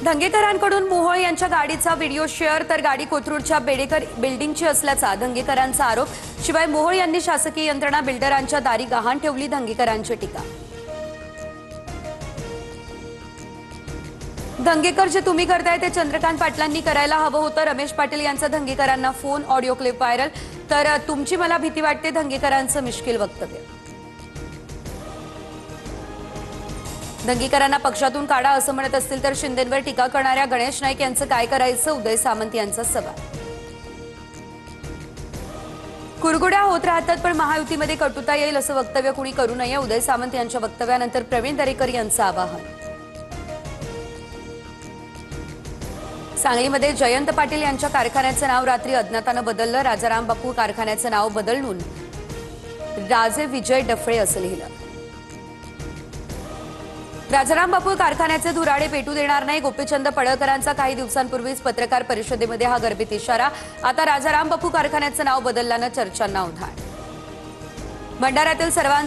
दंगेकरांकडून मोहोळ यांच्या गाडीचा video share तर गाडी कोथरूडच्या बेडेकर बिल्डिंगची असल्याचा दंगेकरांचा आरोप। शिवाय मोहोळ यांनी शासकीय यंत्रणा बिल्डरांच्या दारी गहाण ठेवली, दंगेकरांची टीका। दंगेकर जे तुम्ही करताय ते चंद्रकांत पाटलांनी करायला हवं होतं। रमेश पाटील यांचा दंगेकरांना फोन, ऑडिओ क्लिप व्हायरल। तर तुमची मला भीती वाटते, दंगेकरांचं मिश्किल वक्तव्य। दंगेकरांना पक्षातून काढा असं म्हणत असतील तर शिंदेंवर टीका करणाऱ्या गणेश नाईक यांचं काय करायचं, उदय सामंत यांचा सवाल। कुरघोड्या होत राहतात पण महायुतीमध्ये कटुता येईल असं वक्तव्य कुणी करू नये, उदय सामंत यांच्या वक्तव्यानंतर प्रवीण दरेकर यांचं आवाहन। सांगलीमध्ये जयंत पाटील यांच्या कारखान्याचं नाव रात्री अज्ञातानं बदललं। राजाराम बापू कारखान्याचं नाव बदलून राजे विजय डफळे असं लिहिलं। राजाराम बापू कारखान्याचे धुराडे पेटू देणार नाही, गोपीचंद पडळकरांचा काही दिवसांपूर्वीच पत्रकार परिषदेमध्ये हा गर्भित इशारा। आता राजाराम बापू कारखान्याचं नाव बदलल्यानं चर्चांना उधाण। भंडाऱ्यातील सर्वांचा